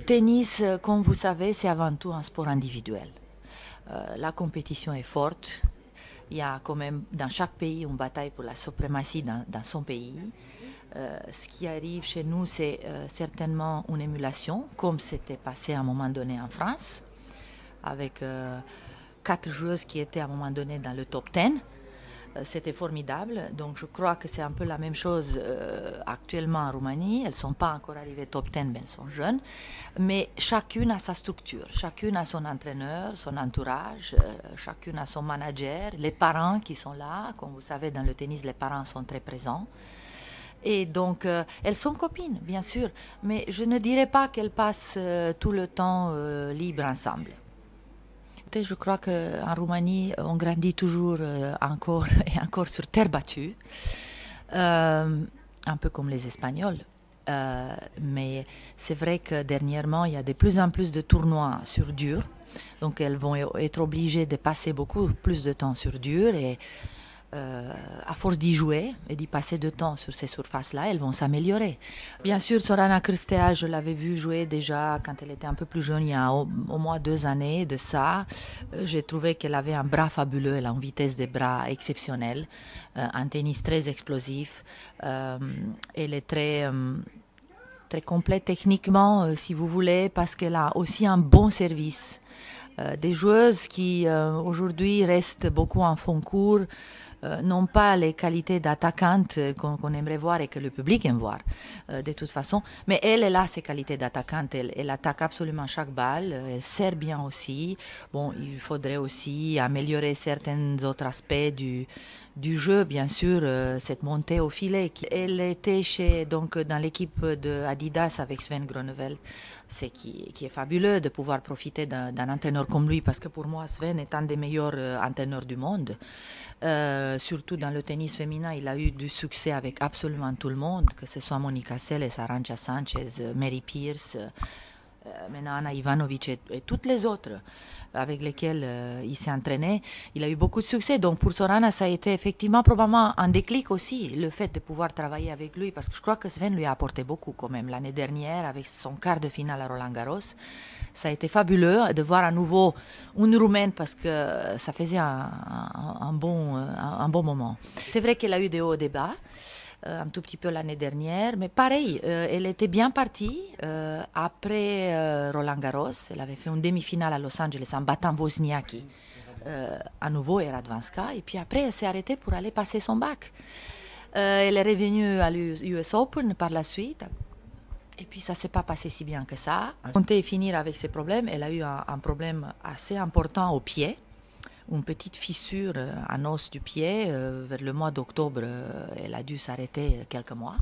tennis, comme vous savez, c'est avant tout un sport individuel. La compétition est forte. Il y a quand même dans chaque pays une bataille pour la suprématie dans son pays. Ce qui arrive chez nous, c'est certainement une émulation, comme c'était passé à un moment donné en France, avec 4 joueuses qui étaient à un moment donné dans le top 10. C'était formidable. Donc je crois que c'est un peu la même chose actuellement en Roumanie. Elles ne sont pas encore arrivées top 10, mais elles sont jeunes. Mais chacune a sa structure, chacune a son entraîneur, son entourage, chacune a son manager, les parents qui sont là. Comme vous savez, dans le tennis, les parents sont très présents. Et donc, elles sont copines, bien sûr, mais je ne dirais pas qu'elles passent tout le temps libre ensemble. Je crois qu'en Roumanie, on grandit toujours encore et encore sur terre battue, un peu comme les Espagnols. Mais c'est vrai que dernièrement, il y a de plus en plus de tournois sur dur. Donc, elles vont être obligées de passer beaucoup plus de temps sur dur et à force d'y jouer et d'y passer de temps sur ces surfaces-là, elles vont s'améliorer. Bien sûr, Sorana Cirstea, je l'avais vue jouer déjà quand elle était un peu plus jeune, il y a au moins 2 années de ça. J'ai trouvé qu'elle avait un bras fabuleux, elle a une vitesse de bras exceptionnelle, un tennis très explosif. Elle est très complète techniquement, si vous voulez, parce qu'elle a aussi un bon service. Des joueuses qui aujourd'hui restent beaucoup en fond court, n'ont pas les qualités d'attaquante qu'on aimerait voir et que le public aime voir de toute façon. Mais elle a ses qualités d'attaquante. Elle attaque absolument chaque balle. Elle sert bien aussi. Bon, il faudrait aussi améliorer certains autres aspects du jeu, bien sûr, cette montée au filet. Elle était dans l'équipe de Adidas avec Sven Groeneveld, qui est fabuleux de pouvoir profiter d'un entraîneur comme lui, parce que pour moi, Sven est un des meilleurs entraîneurs du monde. Surtout dans le tennis féminin, il a eu du succès avec absolument tout le monde, que ce soit Monica Seles, Arantxa Sanchez, Mary Pierce, maintenant Ana Ivanovic et toutes les autres avec lesquelles il s'est entraîné. Il a eu beaucoup de succès. Donc pour Sorana, ça a été effectivement probablement un déclic aussi, le fait de pouvoir travailler avec lui, parce que je crois que Sven lui a apporté beaucoup quand même. L'année dernière, avec son quart de finale à Roland-Garros, ça a été fabuleux de voir à nouveau une Roumaine, parce que ça faisait un bon moment. C'est vrai qu'elle a eu des hauts et des bas, un tout petit peu l'année dernière, mais pareil, elle était bien partie après Roland Garros. Elle avait fait une demi-finale à Los Angeles en battant Wozniacki à nouveau et Radwanska, et puis après elle s'est arrêtée pour aller passer son bac. Elle est revenue à l'US Open par la suite, et puis ça ne s'est pas passé si bien que ça. Elle comptait finir avec ses problèmes. Elle a eu un problème assez important au pied, une petite fissure en os du pied. Vers le mois d'octobre, elle a dû s'arrêter quelques mois.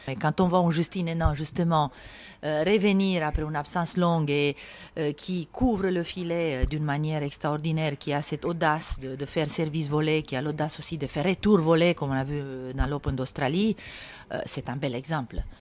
Et quand on voit une Justine Henin, justement, revenir après une absence longue et qui couvre le filet d'une manière extraordinaire, qui a cette audace de faire service volé, qui a l'audace aussi de faire retour volé, comme on a vu dans l'Open d'Australie, c'est un bel exemple.